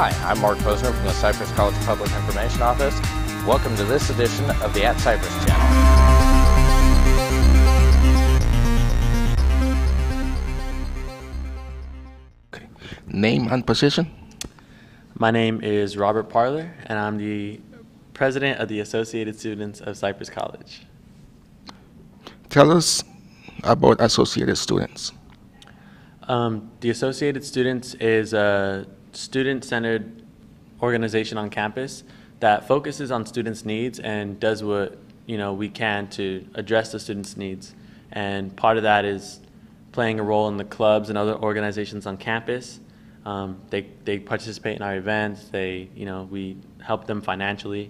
Hi, I'm Mark Posner from the Cypress College Public Information Office. Welcome to this edition of the At Cypress channel. Okay. Name and position? My name is Robert Parlor, and I'm the president of the Associated Students of Cypress College. Tell us about Associated Students. The Associated Students is a student-centered organization on campus that focuses on students' needs and does what we can to address the students' needs. And part of that is playing a role in the clubs and other organizations on campus. They participate in our events. We help them financially.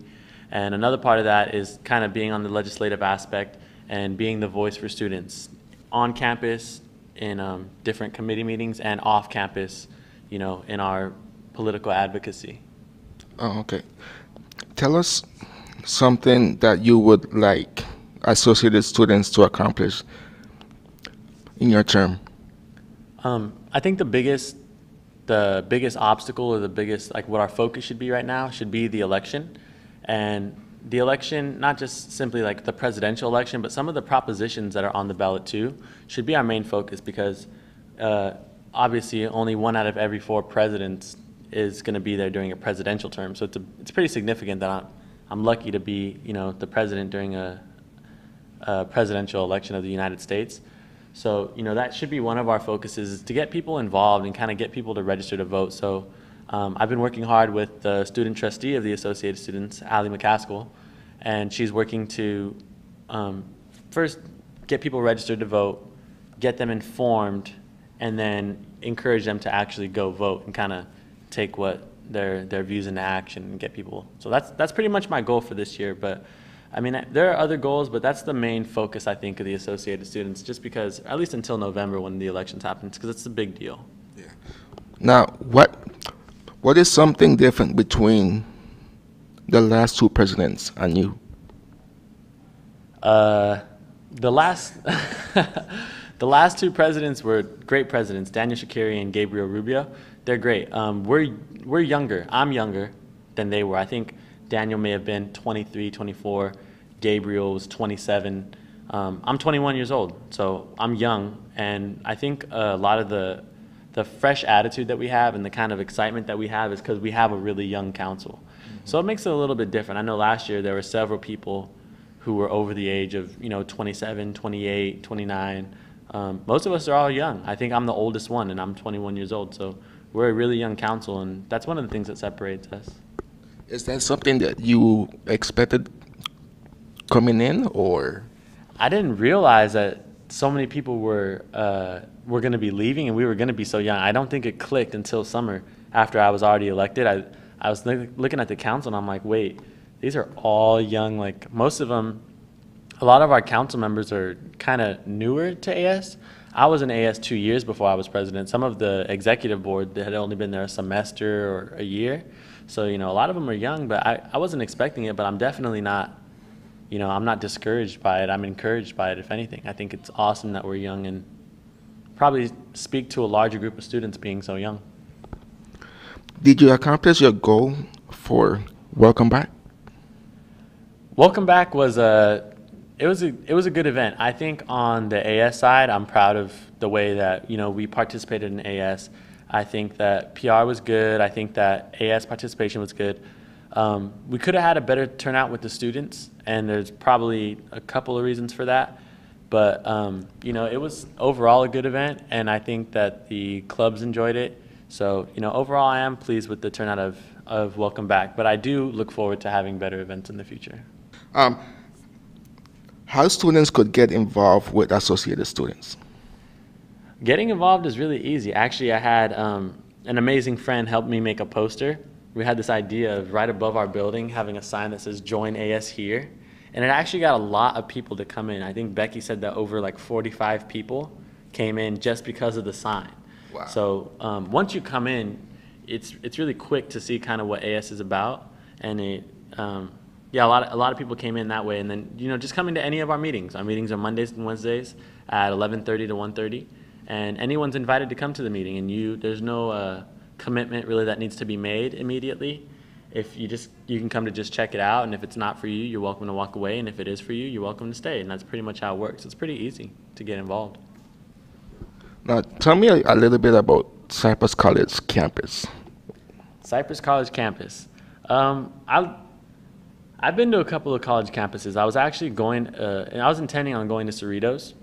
And another part of that is kind of being on the legislative aspect and being the voice for students on campus, in different committee meetings, and off campus, in our political advocacy. Oh, okay. Tell us something that you would like Associated Students to accomplish in your term. I think the biggest obstacle, or the biggest, what our focus should be right now, should be the election. And the election, not just simply the presidential election, but some of the propositions that are on the ballot too, should be our main focus, because obviously only 1 out of every 4 presidents is going to be there during a presidential term. So it's pretty significant that I'm lucky to be the president during a presidential election of the United States. So that should be one of our focuses, is to get people involved and kind of get people to register to vote. So I've been working hard with the student trustee of the Associated Students, Allie McCaskill, and she's working to first get people registered to vote, get them informed, and then encourage them to actually go vote and kind of take what their views into action and get people. So that's pretty much my goal for this year. But I mean, there are other goals, but that's the main focus, I think, of the Associated Students, just because, at least until November when the elections happen, because it's a big deal. Yeah. Now, what is something different between the last 2 presidents and you? The last 2 presidents were great presidents, Daniel Shakiri and Gabriel Rubio. They're great. We're younger. I'm younger than they were. I think Daniel may have been 23, 24. Gabriel was 27. I'm 21 years old, so I'm young. And I think a lot of the fresh attitude that we have and the kind of excitement that we have is because we have a really young council. So it makes it a little bit different. I know last year there were several people who were over the age of 27, 28, 29. Most of us are all young. I think I'm the oldest one, and I'm 21 years old. So we're a really young council, and that's one of the things that separates us. Is that something that you expected coming in, or? I didn't realize that so many people were going to be leaving, and we were going to be so young. I don't think it clicked until summer after I was already elected. I was looking at the council, and I'm like, wait, these are all young. Most of them, a lot of our council members are kind of newer to AS. I was in AS 2 years before I was president. Some of the executive board, they had only been there a semester or a year. So, a lot of them are young, but I wasn't expecting it, but I'm definitely not, I'm not discouraged by it. I'm encouraged by it, if anything. I think it's awesome that we're young, and probably speak to a larger group of students being so young. Did you accomplish your goal for Welcome Back? Welcome Back was it was a good event. I think on the AS side, I'm proud of the way that we participated in AS. I think that PR was good. I think that AS participation was good. We could have had a better turnout with the students, and there's probably a couple of reasons for that. But it was overall a good event, and I think that the clubs enjoyed it. So overall, I am pleased with the turnout of Welcome Back. But I do look forward to having better events in the future. How students could get involved with Associated Students? Getting involved is really easy. Actually, I had an amazing friend help me make a poster. We had this idea of right above our building having a sign that says "Join AS here," and it actually got a lot of people to come in. I think Becky said that over 45 people came in just because of the sign. Wow. So once you come in, it's really quick to see kind of what AS is about, and a lot of people came in that way. And then just coming to any of our meetings. Our meetings are Mondays and Wednesdays at 11:30 to 1:30. And anyone's invited to come to the meeting, and there's no commitment really that needs to be made immediately. If you can come to just check it out, and if it's not for you, you're welcome to walk away, and if it is for you, you're welcome to stay, and that's pretty much how it works. It's pretty easy to get involved. Now, tell me a little bit about Cypress College campus. Cypress College campus. I've been to a couple of college campuses. I was actually and I was intending on going to Cerritos,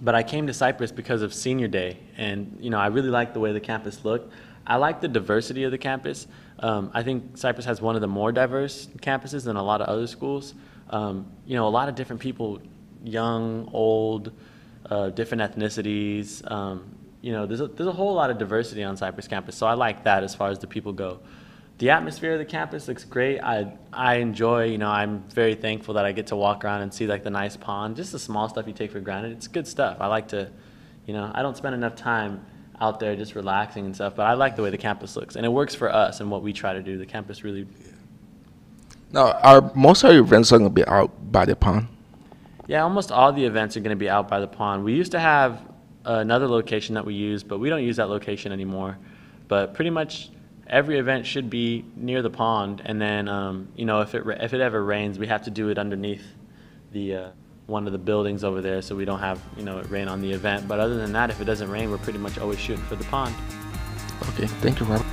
but I came to Cypress because of senior day, and I really liked the way the campus looked. I like the diversity of the campus. I think Cypress has one of the more diverse campuses than a lot of other schools. A lot of different people, young, old, different ethnicities. There's a whole lot of diversity on Cypress campus, so I like that as far as the people go. The atmosphere of the campus looks great. I enjoy, I'm very thankful that I get to walk around and see like the nice pond, just the small stuff you take for granted. It's good stuff. I like to, I don't spend enough time out there just relaxing and stuff, but I like the way the campus looks, and it works for us and what we try to do. The campus really. Now, most of our events are going to be out by the pond? Yeah, almost all the events are going to be out by the pond. We used to have another location that we used, but we don't use that location anymore. But pretty much every event should be near the pond, and then if it ever rains, we have to do it underneath the one of the buildings over there, so we don't have it rain on the event. But other than that, if it doesn't rain, we're pretty much always shooting for the pond. Okay, thank you, Robert.